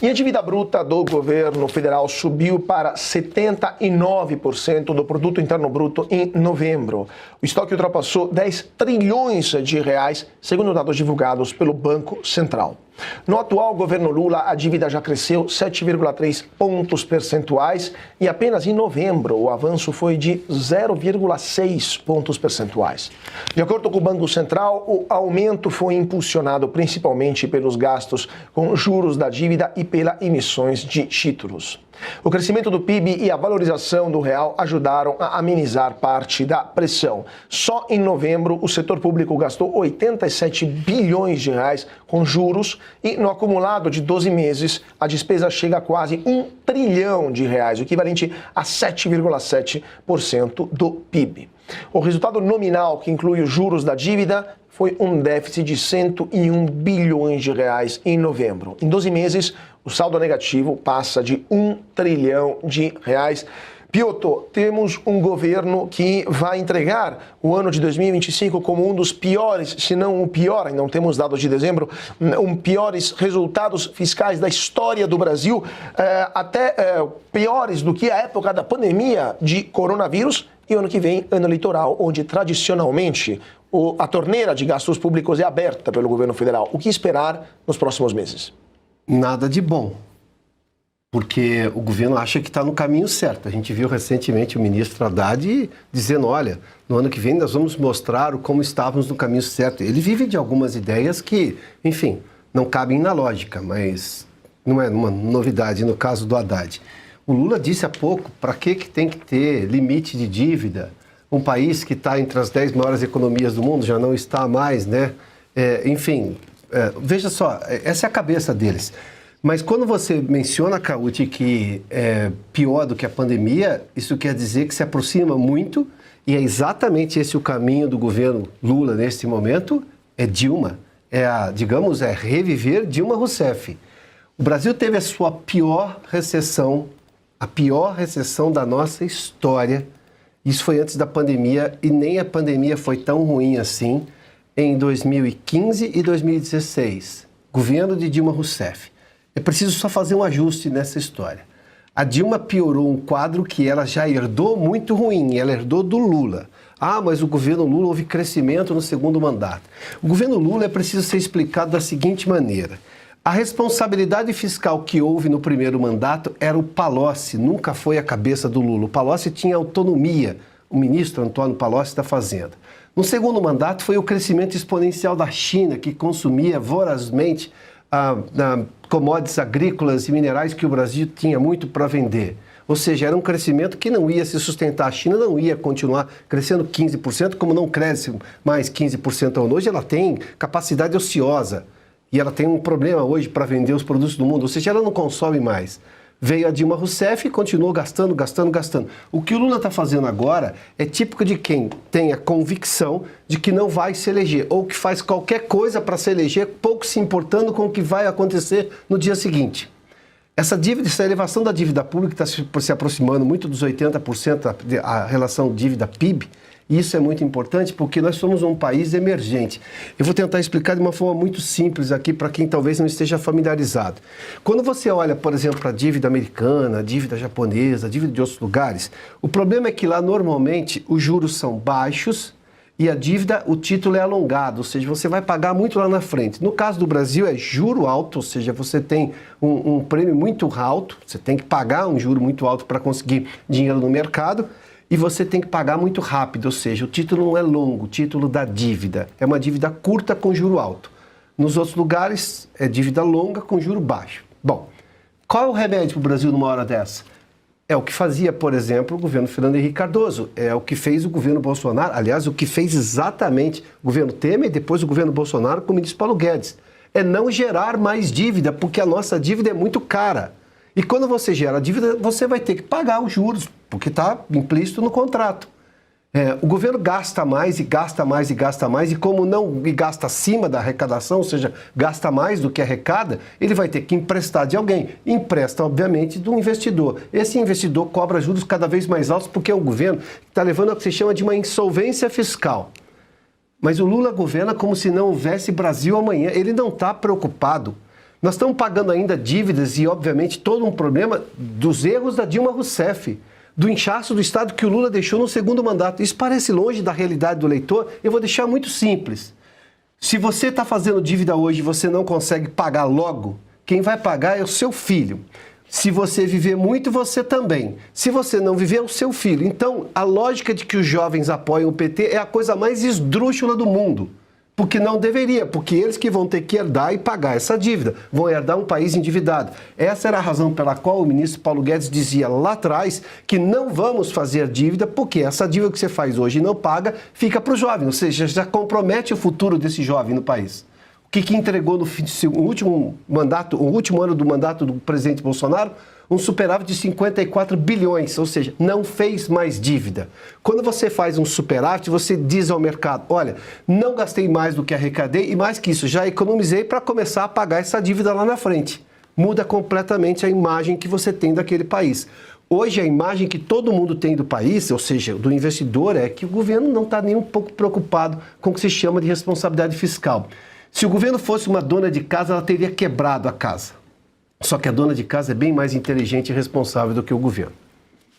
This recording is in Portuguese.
E a dívida bruta do governo federal subiu para 79% do produto interno bruto em novembro. O estoque ultrapassou 10 trilhões de reais, segundo dados divulgados pelo Banco Central. No atual governo Lula, a dívida já cresceu 7,3 pontos percentuais e apenas em novembro o avanço foi de 0,6 pontos percentuais. De acordo com o Banco Central, o aumento foi impulsionado principalmente pelos gastos com juros da dívida e pelas emissões de títulos. O crescimento do PIB e a valorização do real ajudaram a amenizar parte da pressão. Só em novembro, o setor público gastou 87 bilhões de reais com juros e no acumulado de 12 meses, a despesa chega a quase 1 trilhão de reais, o equivalente a 7,7% do PIB. O resultado nominal, que inclui os juros da dívida, foi um déficit de 101 bilhões de reais em novembro. Em 12 meses, o saldo negativo passa de 1 trilhão de reais. Piotr, temos um governo que vai entregar o ano de 2025 como um dos piores, se não o pior, ainda não temos dados de dezembro, piores resultados fiscais da história do Brasil, até piores do que a época da pandemia de coronavírus. E o ano que vem, ano eleitoral, onde tradicionalmente a torneira de gastos públicos é aberta pelo governo federal. O que esperar nos próximos meses? Nada de bom, porque o governo acha que está no caminho certo. A gente viu recentemente o ministro Haddad dizendo, olha, no ano que vem nós vamos mostrar como estávamos no caminho certo. Ele vive de algumas ideias que, enfim, não cabem na lógica, mas não é uma novidade no caso do Haddad. O Lula disse há pouco, para que tem que ter limite de dívida? Um país que está entre as 10 maiores economias do mundo já não está mais, né? Veja só, essa é a cabeça deles. Mas quando você menciona, Cauti, que é pior do que a pandemia, isso quer dizer que se aproxima muito, e é exatamente esse o caminho do governo Lula neste momento, é Dilma. Digamos, reviver Dilma Rousseff. O Brasil teve a sua pior recessão, a pior recessão da nossa história. Isso foi antes da pandemia e nem a pandemia foi tão ruim assim em 2015 e 2016. Governo de Dilma Rousseff. É preciso só fazer um ajuste nessa história. A Dilma piorou um quadro que ela já herdou muito ruim, ela herdou do Lula. Mas o governo Lula houve crescimento no segundo mandato. O governo Lula é preciso ser explicado da seguinte maneira. A responsabilidade fiscal que houve no primeiro mandato era o Palocci, nunca foi a cabeça do Lula. O Palocci tinha autonomia, o ministro Antônio Palocci da Fazenda. No segundo mandato foi o crescimento exponencial da China, que consumia vorazmente commodities agrícolas e minerais que o Brasil tinha muito para vender. Ou seja, era um crescimento que não ia se sustentar. A China não ia continuar crescendo 15%, como não cresce mais 15% ao ano. Hoje ela tem capacidade ociosa. E ela tem um problema hoje para vender os produtos do mundo, ou seja, ela não consome mais. Veio a Dilma Rousseff e continuou gastando. O que o Lula está fazendo agora é típico de quem tem a convicção de que não vai se eleger, ou que faz qualquer coisa para se eleger, pouco se importando com o que vai acontecer no dia seguinte. Essa elevação da dívida pública está se aproximando muito dos 80%, a relação dívida-PIB. Isso é muito importante porque nós somos um país emergente. Eu vou tentar explicar de uma forma muito simples aqui para quem talvez não esteja familiarizado. Quando você olha, por exemplo, para a dívida americana, a dívida japonesa, a dívida de outros lugares, o problema é que lá normalmente os juros são baixos e a dívida, o título é alongado, ou seja, você vai pagar muito lá na frente. No caso do Brasil é juro alto, ou seja, você tem um prêmio muito alto, você tem que pagar um juro muito alto para conseguir dinheiro no mercado. E você tem que pagar muito rápido, ou seja, o título não é longo, o título da dívida. É uma dívida curta com juro alto. Nos outros lugares, é dívida longa com juro baixo. Bom, qual é o remédio para o Brasil numa hora dessa? É o que fazia, por exemplo, o governo Fernando Henrique Cardoso. É o que fez o governo Bolsonaro. Aliás, o que fez exatamente o governo Temer e depois o governo Bolsonaro com o ministro Paulo Guedes. É não gerar mais dívida, porque a nossa dívida é muito cara. E quando você gera dívida, você vai ter que pagar os juros, porque está implícito no contrato. O governo gasta mais e gasta mais e gasta mais, e como não gasta acima da arrecadação, ou seja, gasta mais do que arrecada, ele vai ter que emprestar de alguém. Empresta, obviamente, de um investidor. Esse investidor cobra juros cada vez mais altos porque é o governo que está levando ao que se chama de uma insolvência fiscal. Mas o Lula governa como se não houvesse Brasil amanhã. Ele não está preocupado Nós estamos pagando ainda dívidas e, obviamente, todo um problema dos erros da Dilma Rousseff, do inchaço do Estado que o Lula deixou no segundo mandato. Isso parece longe da realidade do eleitor. Eu vou deixar muito simples. Se você está fazendo dívida hoje e você não consegue pagar logo, quem vai pagar é o seu filho. Se você viver muito, você também. Se você não viver, é o seu filho. Então, a lógica de que os jovens apoiam o PT é a coisa mais esdrúxula do mundo. Porque não deveria, porque eles que vão ter que herdar e pagar essa dívida, vão herdar um país endividado. Essa era a razão pela qual o ministro Paulo Guedes dizia lá atrás que não vamos fazer dívida, porque essa dívida que você faz hoje e não paga, fica para o jovem, ou seja, já compromete o futuro desse jovem no país. O que entregou no último ano do mandato do presidente Bolsonaro? Um superávit de 54 bilhões, ou seja, não fez mais dívida. Quando você faz um superávit, você diz ao mercado, olha, não gastei mais do que arrecadei e mais que isso, já economizei para começar a pagar essa dívida lá na frente. Muda completamente a imagem que você tem daquele país. Hoje a imagem que todo mundo tem do país, ou seja, do investidor, é que o governo não está nem um pouco preocupado com o que se chama de responsabilidade fiscal. Se o governo fosse uma dona de casa, ela teria quebrado a casa. Só que a dona de casa é bem mais inteligente e responsável do que o governo.